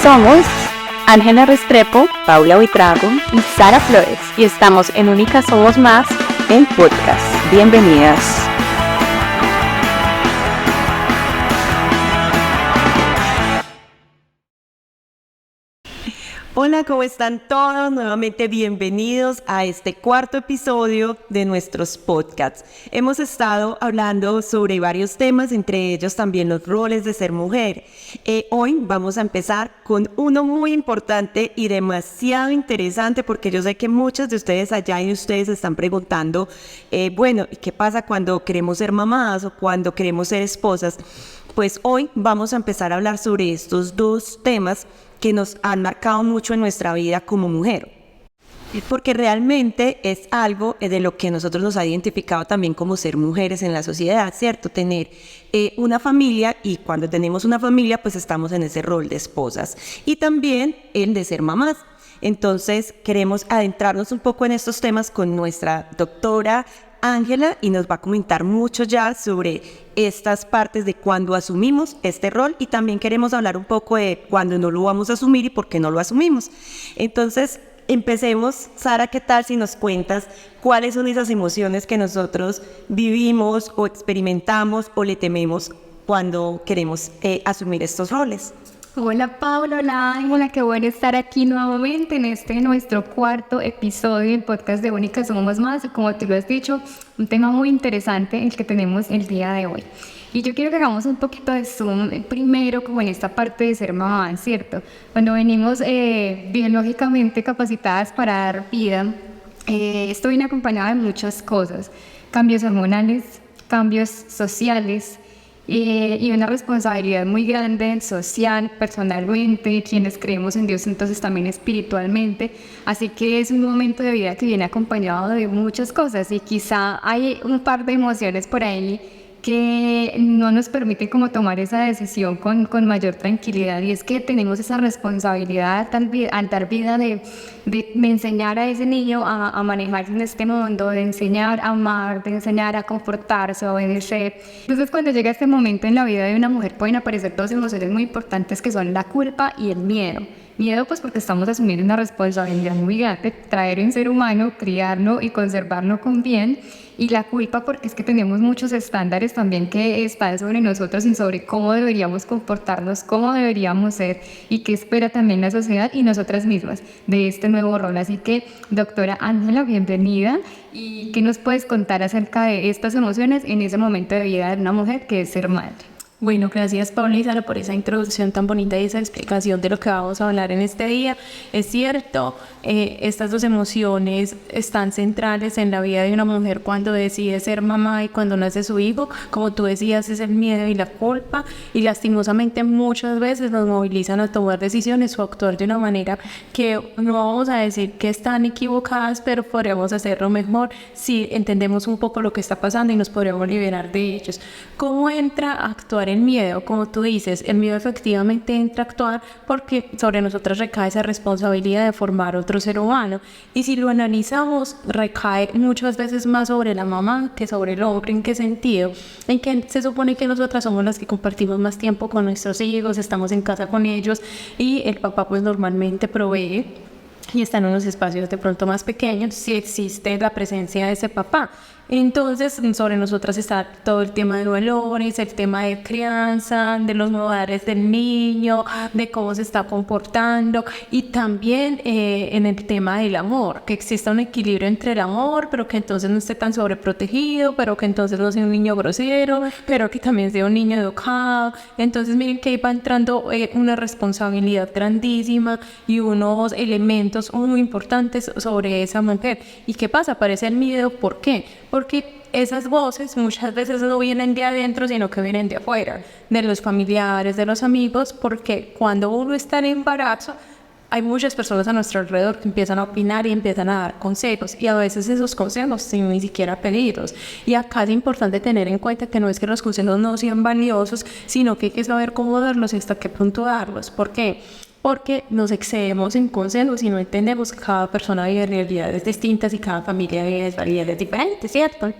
Somos Ángela Restrepo, Paula Buitrago y Sara Flores y estamos en Únicas Somos Más en podcast. Bienvenidas. Hola, ¿cómo están todos? Nuevamente bienvenidos a este cuarto episodio de nuestros podcasts. Hemos estado hablando sobre varios temas, entre ellos también los roles de ser mujer. Hoy vamos a empezar con uno muy importante y demasiado interesante, porque yo sé que muchas de ustedes allá y ustedes están preguntando, bueno, ¿qué pasa cuando queremos ser mamás o cuando queremos ser esposas? Pues hoy vamos a empezar a hablar sobre estos dos temas que nos han marcado mucho en nuestra vida como mujer, porque realmente es algo de lo que nosotros nos ha identificado también como ser mujeres en la sociedad, ¿cierto? Tener una familia, y cuando tenemos una familia pues estamos en ese rol de esposas y también el de ser mamás. Entonces queremos adentrarnos un poco en estos temas con nuestra doctora Ángela, y nos va a comentar mucho ya sobre estas partes de cuando asumimos este rol, y también queremos hablar un poco de cuando no lo vamos a asumir y por qué no lo asumimos. Entonces, empecemos. Sara, ¿qué tal si nos cuentas cuáles son esas emociones que nosotros vivimos o experimentamos o le tememos cuando queremos asumir estos roles? Hola Paula, hola Ángela, qué bueno estar aquí nuevamente en nuestro cuarto episodio del podcast de Únicas Somos Más. Como tú lo has dicho, un tema muy interesante el que tenemos el día de hoy. Y yo quiero que hagamos un poquito de zoom primero como en esta parte de ser mamá, ¿cierto? Cuando venimos biológicamente capacitadas para dar vida, esto viene acompañado de muchas cosas: cambios hormonales, cambios sociales, y una responsabilidad muy grande social, personalmente, quienes creemos en Dios, entonces también espiritualmente. Así que es un momento de vida que viene acompañado de muchas cosas, y quizá hay un par de emociones por ahí que no nos permiten como tomar esa decisión con mayor tranquilidad, y es que tenemos esa responsabilidad al dar vida de enseñar a ese niño a manejarse en este mundo, de enseñar a amar, de enseñar a comportarse, a obedecer. Entonces, cuando llega este momento en la vida de una mujer, pueden aparecer dos emociones muy importantes, que son la culpa y el miedo. Miedo pues porque estamos asumiendo una responsabilidad muy grande, traer un ser humano, criarlo y conservarlo con bien. Y la culpa porque es que tenemos muchos estándares también que están sobre nosotros y sobre cómo deberíamos comportarnos, cómo deberíamos ser, y qué espera también la sociedad y nosotras mismas de este nuevo rol. Así que, doctora Ángela, bienvenida. ¿Y qué nos puedes contar acerca de estas emociones en ese momento de vida de una mujer que es ser madre? Bueno, gracias Paula y Sara por esa introducción tan bonita y esa explicación de lo que vamos a hablar en este día. Es cierto, estas dos emociones están centrales en la vida de una mujer cuando decide ser mamá y cuando nace su hijo. Como tú decías, es el miedo y la culpa, y lastimosamente muchas veces nos movilizan a tomar decisiones o actuar de una manera que no vamos a decir que están equivocadas, pero podríamos hacerlo mejor si entendemos un poco lo que está pasando y nos podríamos liberar de ellos. ¿Cómo entra a actuar el miedo? Como tú dices, el miedo efectivamente entra a actuar porque sobre nosotras recae esa responsabilidad de formar otro ser humano, y si lo analizamos, recae muchas veces más sobre la mamá que sobre el hombre. ¿En qué sentido? En que se supone que nosotras somos las que compartimos más tiempo con nuestros hijos, estamos en casa con ellos, y el papá pues normalmente provee y está en unos espacios de pronto más pequeños si existe la presencia de ese papá. Entonces, sobre nosotras está todo el tema de valores, el tema de crianza, de los modales del niño, de cómo se está comportando, y también en el tema del amor, que exista un equilibrio entre el amor, pero que entonces no esté tan sobreprotegido, pero que entonces no sea un niño grosero, pero que también sea un niño educado. Entonces, miren que ahí va entrando una responsabilidad grandísima y unos elementos muy importantes sobre esa mujer. ¿Y qué pasa? Aparece el miedo. ¿Por qué? Porque esas voces muchas veces no vienen de adentro, sino que vienen de afuera, de los familiares, de los amigos, porque cuando uno está en embarazo, hay muchas personas a nuestro alrededor que empiezan a opinar y empiezan a dar consejos, y a veces esos consejos sin ni siquiera pedirlos. Y acá es importante tener en cuenta que no es que los consejos no sean valiosos, sino que hay que saber cómo darlos y hasta qué punto darlos. ¿Por qué? Porque nos excedemos en consejos y no entendemos que cada persona vive realidades distintas y cada familia vive realidades diferentes, ¿cierto?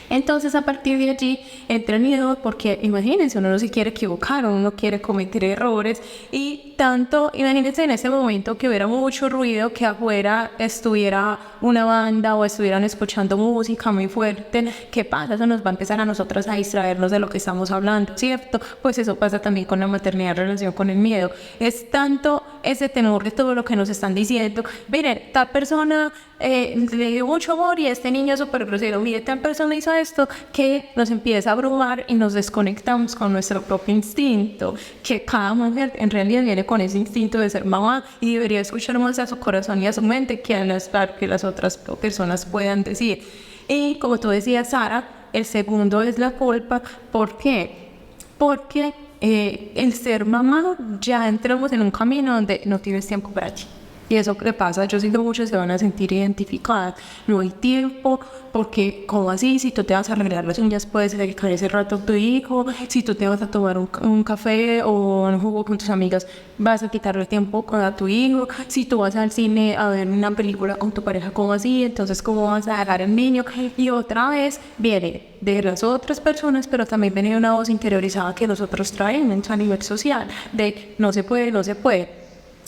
Entonces, a partir de allí entra el miedo, porque imagínense, uno no se quiere equivocar, uno no quiere cometer errores, y tanto, imagínense en ese momento que hubiera mucho ruido, que afuera estuviera una banda o estuvieran escuchando música muy fuerte. ¿Qué pasa? Eso nos va a empezar a nosotras a distraernos de lo que estamos hablando, ¿cierto? Pues eso pasa también con la maternidad en relación con el miedo. Es tanto ese temor de todo lo que nos están diciendo. Miren, tal persona le dio mucho amor y este niño es súper grosero. Mire, tal persona hizo esto, que nos empieza a abrumar y nos desconectamos con nuestro propio instinto, que cada mujer en realidad viene con ese instinto de ser mamá y debería escuchar más a su corazón y a su mente que a que las otras personas puedan decir. Y como tú decías, Sara, el segundo es la culpa. ¿Por qué? Porque el ser mamá ya entramos en un camino donde no tienes tiempo para ti. Y eso que pasa, yo siento muchos se van a sentir identificadas. No hay tiempo, porque ¿cómo así? Si tú te vas a arreglar las uñas, puedes dedicar ese rato a tu hijo. Si tú te vas a tomar un café o un jugo con tus amigas, vas a quitarle tiempo a tu hijo. Si tú vas al cine a ver una película con tu pareja, ¿cómo así? Entonces, ¿cómo vas a dejar al niño? Y otra vez viene de las otras personas, pero también viene una voz interiorizada que nosotros traemos a nivel social, de no se puede, no se puede.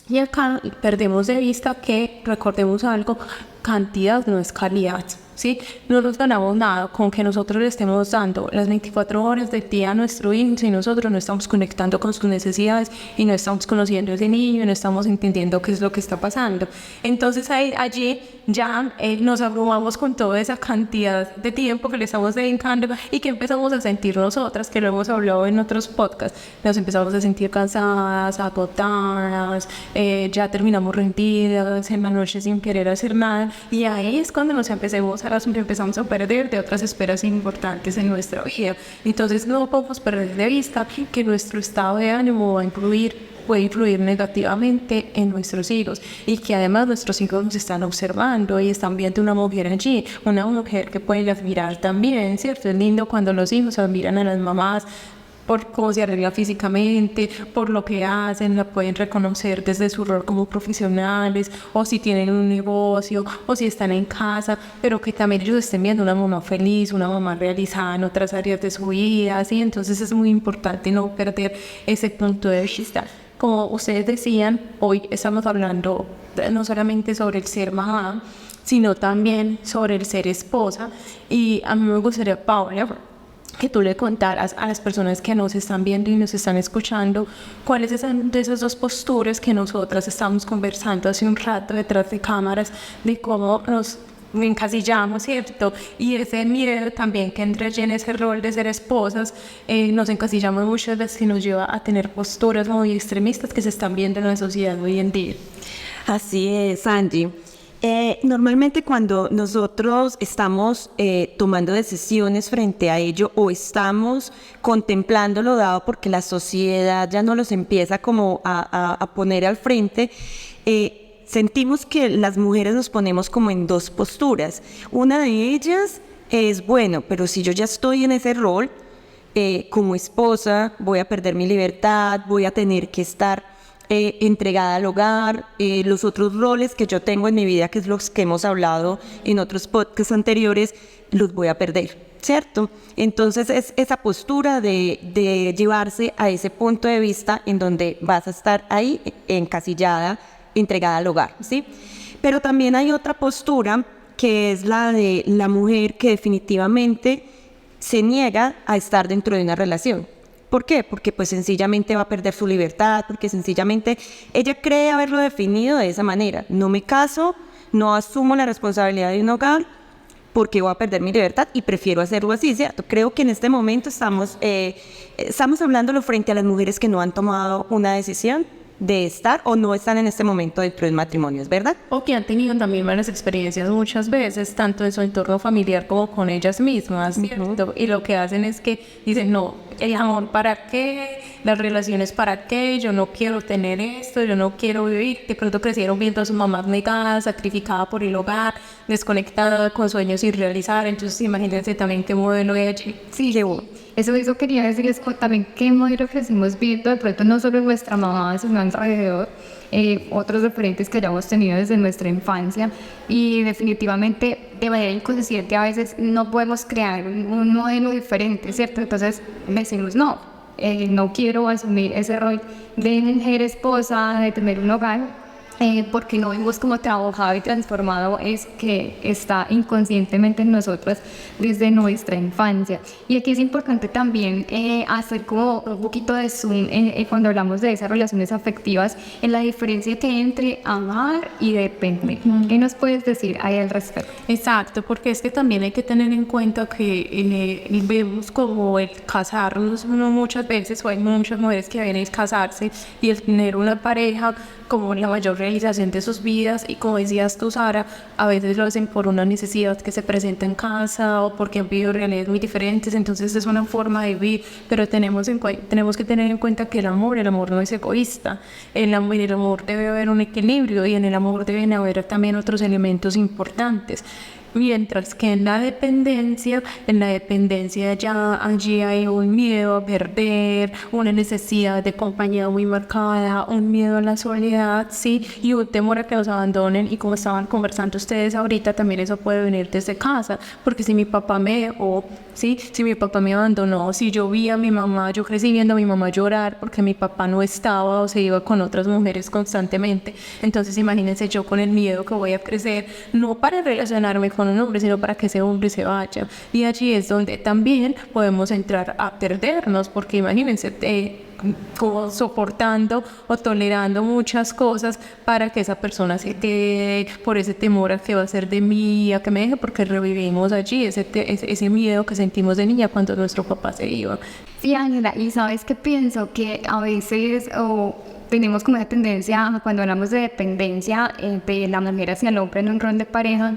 Y acá perdemos de vista que, recordemos algo, cantidad no es calidad, ¿sí? No nos ganamos nada con que nosotros le estemos dando las 24 horas del día a nuestro hijo si nosotros no estamos conectando con sus necesidades y no estamos conociendo a ese niño y no estamos entendiendo qué es lo que está pasando. Entonces allí ya nos abrumamos con toda esa cantidad de tiempo que le estamos dedicando y que empezamos a sentir nosotras, que lo hemos hablado en otros podcasts, nos empezamos a sentir cansadas, agotadas, ya terminamos rendidas en la noche sin querer hacer nada, y ahí es cuando nos empezamos a perder de otras esferas importantes en nuestra vida. Entonces no podemos perder de vista que nuestro estado de ánimo puede influir negativamente en nuestros hijos, y que además nuestros hijos nos están observando y están viendo una mujer allí, una mujer que pueden admirar también, ¿cierto? Es lindo cuando los hijos admiran a las mamás por cómo se arregla físicamente, por lo que hacen, la pueden reconocer desde su rol como profesionales, o si tienen un negocio, o si están en casa, pero que también ellos estén viendo una mamá feliz, una mamá realizada en otras áreas de su vida, ¿sí? Entonces es muy importante no perder ese punto de vista. Como ustedes decían, hoy estamos hablando no solamente sobre el ser mamá, sino también sobre el ser esposa, y a mí me gustaría, Paula, que tú le contaras a las personas que nos están viendo y nos están escuchando cuáles son de esas dos posturas que nosotras estamos conversando hace un rato detrás de cámaras, de cómo nos encasillamos, ¿cierto? Y ese miedo también que entra en ese rol de ser esposas, nos encasillamos muchas veces y nos lleva a tener posturas muy extremistas que se están viendo en la sociedad hoy en día. Así es, Angie. Normalmente cuando nosotros estamos tomando decisiones frente a ello o estamos contemplándolo, dado porque la sociedad ya no los empieza como a poner al frente, sentimos que las mujeres nos ponemos como en dos posturas. Una de ellas es, bueno, pero si yo ya estoy en ese rol, como esposa, voy a perder mi libertad, voy a tener que estar entregada al hogar, los otros roles que yo tengo en mi vida, que es los que hemos hablado en otros podcasts anteriores, los voy a perder, ¿cierto? Entonces es esa postura de llevarse a ese punto de vista en donde vas a estar ahí encasillada, entregada al hogar, ¿sí? Pero también hay otra postura que es la de la mujer que definitivamente se niega a estar dentro de una relación. ¿Por qué? Porque pues sencillamente va a perder su libertad, porque sencillamente ella cree haberlo definido de esa manera. No me caso, no asumo la responsabilidad de un hogar porque voy a perder mi libertad y prefiero hacerlo así, ¿cierto? Creo que en este momento estamos hablándolo frente a las mujeres que no han tomado una decisión de estar o no están en este momento dentro del matrimonio, ¿es verdad? O que han tenido también malas experiencias muchas veces, tanto en su entorno familiar como con ellas mismas, ¿cierto? Y lo que hacen es que dicen, no, el amor ¿para qué? Las relaciones ¿para qué? Yo no quiero tener esto, yo no quiero vivir. De pronto crecieron viendo a su mamá negada, sacrificada por el hogar, desconectada, con sueños sin realizar. Entonces imagínense también qué modelo ella sí llevó. Eso quería decirles también qué modelo que estamos viendo, de pronto no solo en nuestra mamá, sino alrededor, otros referentes que hayamos tenido desde nuestra infancia, y definitivamente de manera inconsciente a veces no podemos crear un modelo diferente, ¿cierto? Entonces decimos no, no quiero asumir ese rol de mujer esposa, de tener un hogar, porque no hemos como trabajado y transformado es que está inconscientemente en nosotros desde nuestra infancia. Y aquí es importante también hacer como un poquito de zoom cuando hablamos de esas relaciones afectivas, en la diferencia que hay entre amar y depender. ¿Qué nos puedes decir ahí al respecto? Exacto, porque es que también hay que tener en cuenta que vemos como el casarnos muchas veces, o hay muchas mujeres que vienen a casarse y el tener una pareja como la mayor realización de sus vidas, y como decías tú, Sara, a veces lo hacen por una necesidad que se presenta en casa o porque han vivido realidades muy diferentes, entonces es una forma de vivir, pero tenemos que tener en cuenta que el amor no es egoísta, en el amor debe haber un equilibrio y en el amor deben haber también otros elementos importantes. Mientras que en la dependencia ya allí hay un miedo a perder, una necesidad de compañía muy marcada, un miedo a la soledad, sí, y un temor a que nos abandonen. Y como estaban conversando ustedes ahorita, también eso puede venir desde casa, porque si mi papá me dejó, sí, si mi papá me abandonó, si yo vi a mi mamá, yo crecí viendo a mi mamá llorar porque mi papá no estaba o se iba con otras mujeres constantemente, entonces imagínense yo con el miedo que voy a crecer, no para relacionarme con un hombre, sino para que ese hombre se vaya. Y allí es donde también podemos entrar a perdernos, porque imagínense como soportando o tolerando muchas cosas para que esa persona se quede, por ese temor a que va a ser de mí, a que me deje, porque revivimos allí ese miedo que sentimos de niña cuando nuestro papá se iba. Sí, Ángela, y sabes que pienso que a veces tenemos como una tendencia, cuando hablamos de dependencia de la mujer hacia el hombre en un rol de pareja,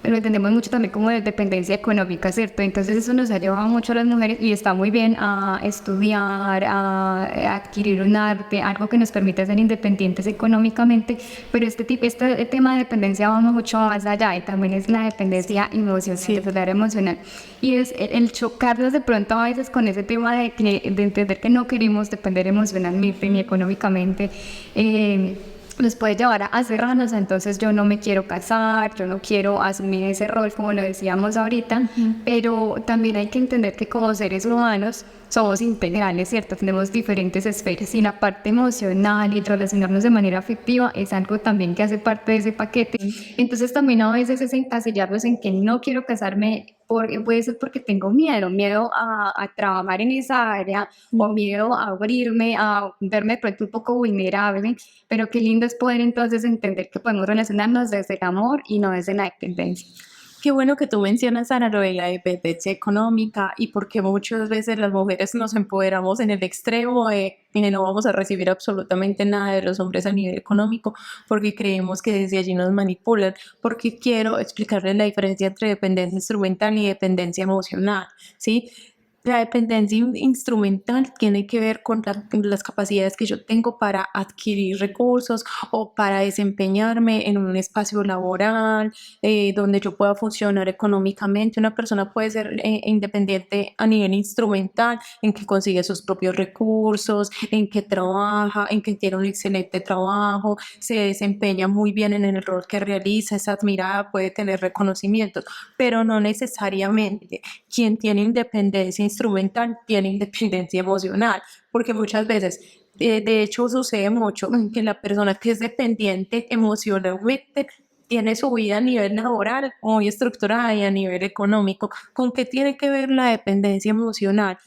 lo entendemos mucho también como de dependencia económica, ¿cierto? Entonces eso nos ha llevado mucho a las mujeres, y está muy bien a estudiar, a adquirir un arte, algo que nos permite ser independientes económicamente, pero este tema de dependencia va mucho más allá, y también es la dependencia emocional, y es el chocarnos de pronto a veces con ese tema de entender que no queremos depender emocionalmente ni económicamente. Nos puede llevar a cerrarnos. Entonces yo no me quiero casar, yo no quiero asumir ese rol como lo decíamos ahorita, pero también hay que entender que como seres humanos somos integrales, ¿cierto? Tenemos diferentes esferas, y la parte emocional y relacionarnos de manera afectiva es algo también que hace parte de ese paquete. Entonces también a veces es encasillarnos en que no quiero casarme, puede ser porque tengo miedo a trabajar en esa área, o miedo a abrirme, a verme de pronto un poco vulnerable, pero qué lindo es poder entonces entender que podemos relacionarnos desde el amor y no desde la dependencia. Qué bueno que tú mencionas, Sara, lo de la dependencia económica, y porque muchas veces las mujeres nos empoderamos en el extremo de y no vamos a recibir absolutamente nada de los hombres a nivel económico, porque creemos que desde allí nos manipulan, porque quiero explicarles la diferencia entre dependencia instrumental y dependencia emocional, ¿sí? La dependencia instrumental tiene que ver con las capacidades que yo tengo para adquirir recursos o para desempeñarme en un espacio laboral donde yo pueda funcionar económicamente. Una persona puede ser independiente a nivel instrumental, en que consigue sus propios recursos, en que trabaja, en que tiene un excelente trabajo, se desempeña muy bien en el rol que realiza, es admirada, puede tener reconocimientos, pero no necesariamente quien tiene independencia instrumental tiene independencia emocional, porque muchas veces, de hecho sucede mucho que la persona que es dependiente emocionalmente tiene su vida a nivel laboral muy estructurada y a nivel económico. ¿Con qué tiene que ver la dependencia emocional?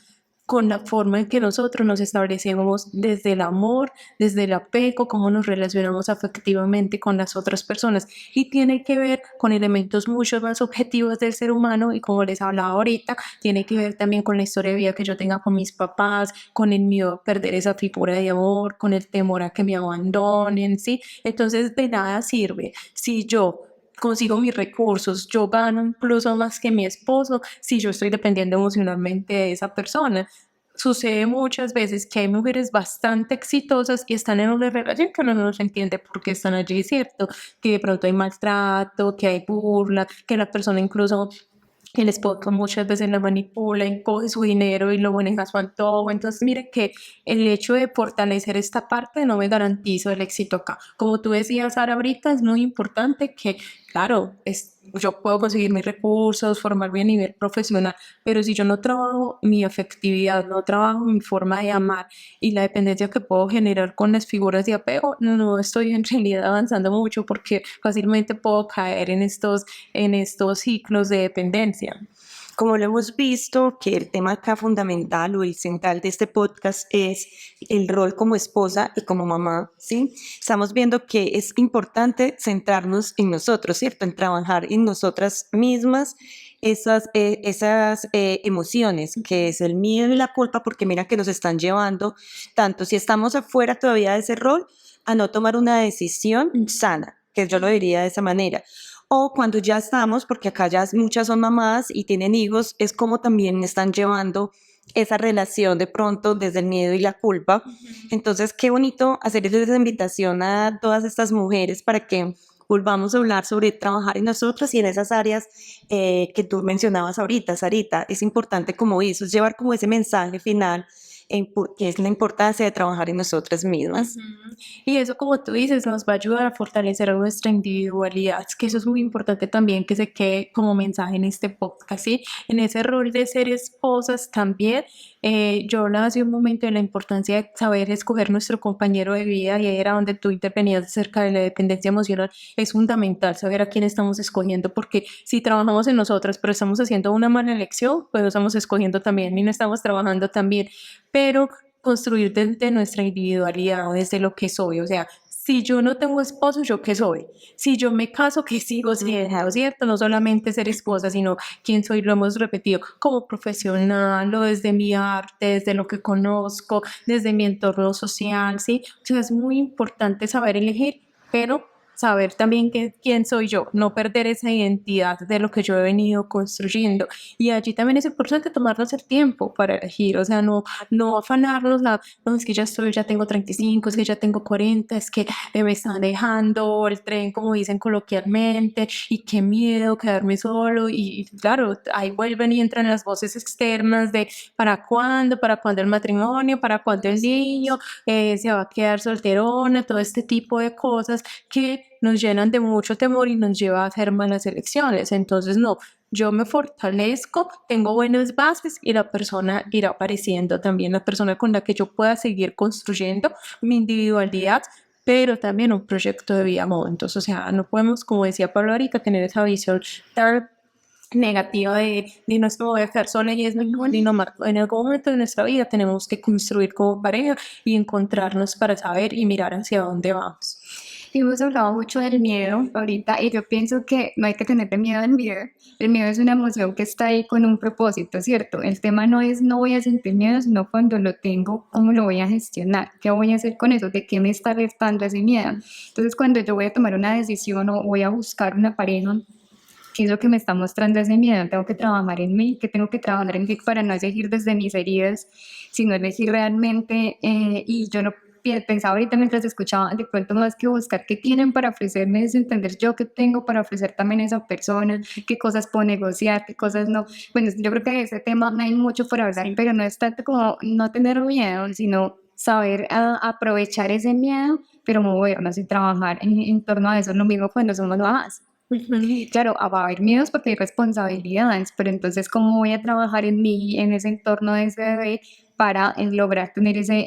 Con la forma en que nosotros nos establecemos desde el amor, desde el apego, cómo nos relacionamos afectivamente con las otras personas, y tiene que ver con elementos mucho más objetivos del ser humano, y como les hablaba ahorita, tiene que ver también con la historia de vida que yo tenga con mis papás, con el miedo a perder esa figura de amor, con el temor a que me abandonen, ¿sí? Entonces de nada sirve si yo consigo mis recursos, yo gano incluso más que mi esposo si yo estoy dependiendo emocionalmente de esa persona. Sucede muchas veces que hay mujeres bastante exitosas y están en una relación que uno no se entiende por qué están allí, ¿cierto? Que de pronto hay maltrato, que hay burla, que la persona incluso, el esposo muchas veces la manipula y coge su dinero y lo maneja a su antojo. Entonces, mire que el hecho de fortalecer esta parte no me garantiza el éxito acá. Como tú decías, Sara, ahorita es muy importante que claro, yo puedo conseguir mis recursos, formarme a nivel profesional, pero si yo no trabajo mi afectividad, no trabajo mi forma de amar y la dependencia que puedo generar con las figuras de apego, no estoy en realidad avanzando mucho porque fácilmente puedo caer en estos ciclos de dependencia. Como lo hemos visto, que el tema acá fundamental o el central de este podcast es el rol como esposa y como mamá, ¿sí? Estamos viendo que es importante centrarnos en nosotros, ¿cierto? En trabajar en nosotras mismas esas emociones, que es el miedo y la culpa, porque mira que nos están llevando, tanto si estamos afuera todavía de ese rol, a no tomar una decisión sana, que yo lo diría de esa manera. O cuando ya estamos, porque acá ya muchas son mamás y tienen hijos, es como también están llevando esa relación de pronto desde el miedo y la culpa. Entonces, qué bonito hacerles esa invitación a todas estas mujeres para que volvamos a hablar sobre trabajar en nosotras y en esas áreas que tú mencionabas ahorita, Sarita. Es importante como eso, es llevar como ese mensaje final que es la importancia de trabajar en nosotras mismas. Y eso, como tú dices, nos va a ayudar a fortalecer nuestra individualidad, es que eso es muy importante también que se quede como mensaje en este podcast, ¿sí? En ese rol de ser esposas también, yo hablaba hace un momento de la importancia de saber escoger nuestro compañero de vida y ahí era donde tú intervenías acerca de la dependencia emocional. Es fundamental saber a quién estamos escogiendo porque si trabajamos en nosotras pero estamos haciendo una mala elección, pues lo estamos escogiendo también y no estamos trabajando también, pero construir desde nuestra individualidad, desde lo que soy, o sea, si yo no tengo esposo, ¿yo qué soy? Si yo me caso, ¿qué sigo siendo? ¿Cierto? No solamente ser esposa, sino quién soy, lo hemos repetido, como profesional o desde mi arte, desde lo que conozco, desde mi entorno social, ¿sí? O sea, es muy importante saber elegir, pero saber también quién soy yo, no perder esa identidad de lo que yo he venido construyendo. Y allí también es importante tomarnos el tiempo para elegir, o sea, no afanarnos, no, es que ya tengo 35, es que ya tengo 40, es que me están dejando el tren, como dicen coloquialmente, y qué miedo quedarme solo. Y claro, ahí vuelven y entran las voces externas de ¿para cuándo el matrimonio? ¿Para cuándo el niño? ¿Se va a quedar solterona? Todo este tipo de cosas que nos llenan de mucho temor y nos lleva a hacer malas elecciones. Entonces, no, yo me fortalezco, tengo buenas bases y la persona irá apareciendo también, la persona con la que yo pueda seguir construyendo mi individualidad, pero también un proyecto de vida juntos. O sea, no podemos, como decía Pablo ahorita, tener esa visión tan negativa de no es que me voy a quedar sola y es mejor, y no, en algún momento de nuestra vida tenemos que construir como pareja y encontrarnos para saber y mirar hacia dónde vamos. Y hemos hablado mucho del miedo ahorita y yo pienso que no hay que tenerle miedo al miedo. El miedo es una emoción que está ahí con un propósito, ¿cierto? El tema no es no voy a sentir miedo, sino cuando lo tengo, ¿cómo lo voy a gestionar? ¿Qué voy a hacer con eso? ¿De qué me está alertando ese miedo? Entonces, cuando yo voy a tomar una decisión o voy a buscar una pareja, ¿qué es lo que me está mostrando ese miedo? Tengo que trabajar en mí, que tengo que trabajar en mí para no elegir desde mis heridas, sino elegir realmente, y yo no pensaba ahorita mientras escuchaba, de pronto más que buscar qué tienen para ofrecerme, es entender yo qué tengo para ofrecer también a esa persona, qué cosas puedo negociar, qué cosas no. Bueno, yo creo que de ese tema no hay mucho por hablar, pero no es tanto como no tener miedo, sino saber aprovechar ese miedo, pero movernos y trabajar en torno a eso, lo mismo cuando somos mamás. Claro, va a haber miedos porque hay responsabilidades, pero entonces, ¿cómo voy a trabajar en mí, en ese entorno de ese bebé, para lograr tener ese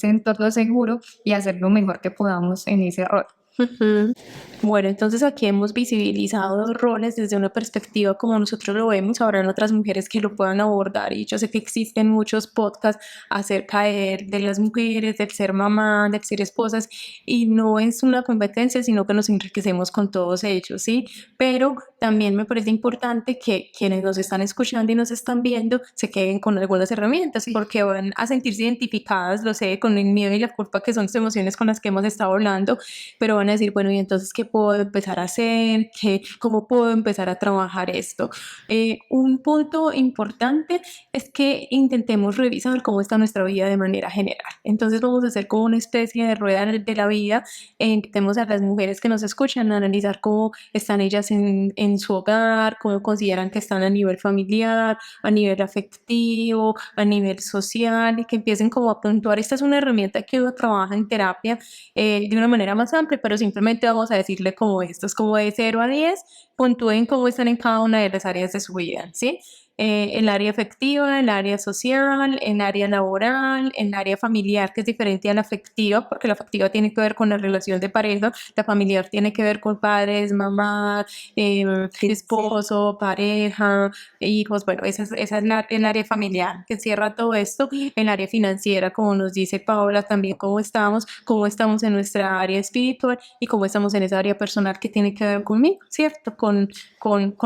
entorno seguro y hacer lo mejor que podamos en ese rol? Bueno, entonces aquí hemos visibilizado los roles desde una perspectiva como nosotros lo vemos. Habrán otras mujeres que lo puedan abordar y yo sé que existen muchos podcasts acerca de las mujeres, del ser mamá, del ser esposas y no es una competencia, sino que nos enriquecemos con todos ellos, ¿sí? Pero también me parece importante que quienes nos están escuchando y nos están viendo se queden con algunas herramientas porque van a sentirse identificadas, lo sé, con el miedo y la culpa que son las emociones con las que hemos estado hablando, pero van a decir, bueno, ¿y entonces qué puedo empezar a hacer? ¿Cómo puedo empezar a trabajar esto? Un punto importante es que intentemos revisar cómo está nuestra vida de manera general. Entonces vamos a hacer como una especie de rueda de la vida. Invitemos a las mujeres que nos escuchan a analizar cómo están ellas en su hogar, cómo consideran que están a nivel familiar, a nivel afectivo, a nivel social y que empiecen como a puntuar. Esta es una herramienta que uno trabaja en terapia de una manera más amplia, pero pero simplemente vamos a decirle como esto, es como de 0 a 10, puntúen cómo están en cada una de las áreas de su vida, ¿sí? El área afectiva, el área social, el área laboral, el área familiar, que es diferente a la afectiva, porque la afectiva tiene que ver con la relación de pareja, la familiar tiene que ver con padres, mamá, esposo, pareja, hijos, bueno, esa es el área familiar que cierra todo esto. El área financiera, como nos dice Paola, también cómo estamos en nuestra área espiritual y cómo estamos en esa área personal que tiene que ver conmigo, ¿cierto? Con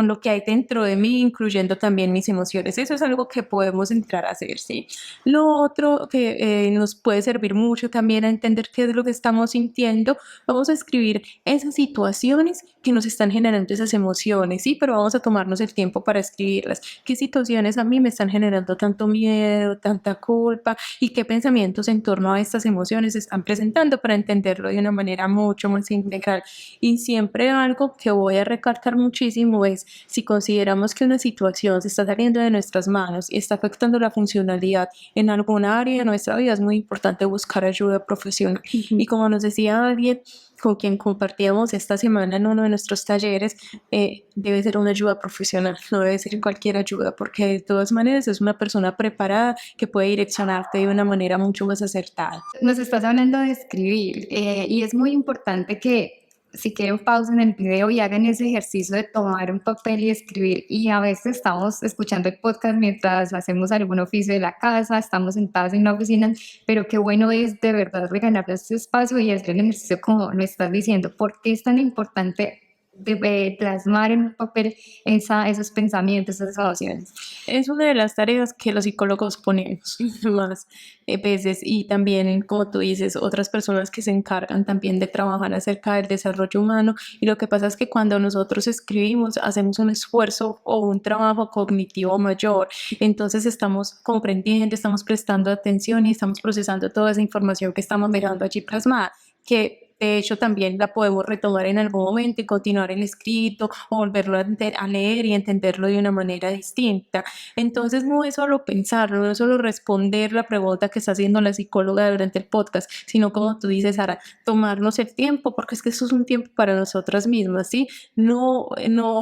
lo que hay dentro de mí, incluyendo también mis emociones. Eso es algo que podemos entrar a hacer, ¿sí? Lo otro que nos puede servir mucho también a entender qué es lo que estamos sintiendo, vamos a escribir esas situaciones que nos están generando esas emociones, ¿sí? Pero vamos a tomarnos el tiempo para escribirlas. ¿Qué situaciones a mí me están generando tanto miedo, tanta culpa? ¿Y qué pensamientos en torno a estas emociones se están presentando para entenderlo de una manera mucho más integral? Y siempre algo que voy a recalcar muchísimo es, si consideramos que una situación se está saliendo de nuestras manos y está afectando la funcionalidad en alguna área de nuestra vida, es muy importante buscar ayuda profesional. Y como nos decía alguien con quien compartíamos esta semana en uno de nuestros talleres, debe ser una ayuda profesional, no debe ser cualquier ayuda, porque de todas maneras es una persona preparada que puede direccionarte de una manera mucho más acertada. Nos estás hablando de escribir y es muy importante que si quieren pausen el video y hagan ese ejercicio de tomar un papel y escribir. Y a veces estamos escuchando el podcast mientras hacemos algún oficio de la casa, estamos sentados en la oficina, pero qué bueno es de verdad regalarle este espacio y hacer el ejercicio como lo estás diciendo. ¿Por qué es tan importante de plasmar en un papel esos pensamientos, esas emociones? Es una de las tareas que los psicólogos ponemos más veces, y también, como tú dices, otras personas que se encargan también de trabajar acerca del desarrollo humano. Y lo que pasa es que cuando nosotros escribimos hacemos un esfuerzo o un trabajo cognitivo mayor, entonces estamos comprendiendo, estamos prestando atención y estamos procesando toda esa información que estamos mirando allí plasmada, que de hecho también la podemos retomar en algún momento y continuar el escrito o volverlo a leer y entenderlo de una manera distinta. Entonces no es solo pensarlo, no es solo responder la pregunta que está haciendo la psicóloga durante el podcast, sino, como tú dices, Sara, tomarnos el tiempo, porque es que eso es un tiempo para nosotras mismas, ¿sí? No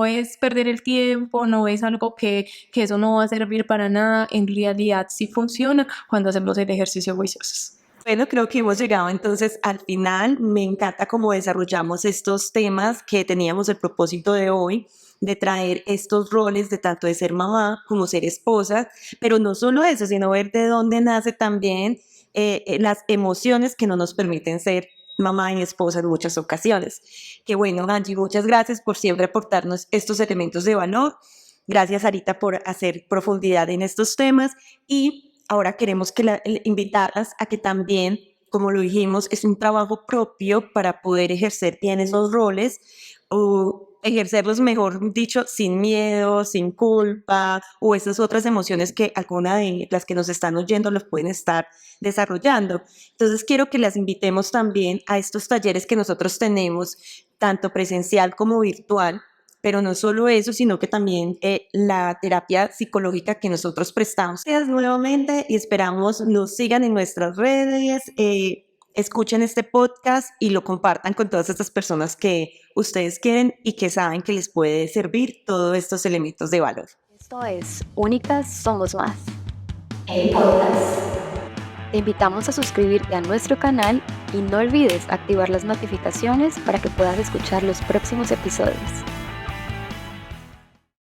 es perder el tiempo, no es algo que eso no va a servir para nada. En realidad sí funciona cuando hacemos el ejercicio juiciosos. Bueno, creo que hemos llegado entonces al final. Me encanta cómo desarrollamos estos temas que teníamos el propósito de hoy, de traer estos roles de tanto de ser mamá como ser esposa, pero no solo eso, sino ver de dónde nace también las emociones que no nos permiten ser mamá y esposa en muchas ocasiones. Que bueno, Angie, muchas gracias por siempre aportarnos estos elementos de valor. Gracias, Sarita, por hacer profundidad en estos temas, y ahora queremos invitarlas a que también, como lo dijimos, es un trabajo propio para poder ejercer bien esos roles o ejercerlos, mejor dicho, sin miedo, sin culpa o esas otras emociones que alguna de las que nos están oyendo los pueden estar desarrollando. Entonces quiero que las invitemos también a estos talleres que nosotros tenemos, tanto presencial como virtual. Pero no solo eso, sino que también la terapia psicológica que nosotros prestamos. Gracias nuevamente y esperamos nos sigan en nuestras redes, escuchen este podcast y lo compartan con todas estas personas que ustedes quieren y que saben que les puede servir todos estos elementos de valor. Esto es Únicas Somos Más, el podcast. Te invitamos a suscribirte a nuestro canal y no olvides activar las notificaciones para que puedas escuchar los próximos episodios.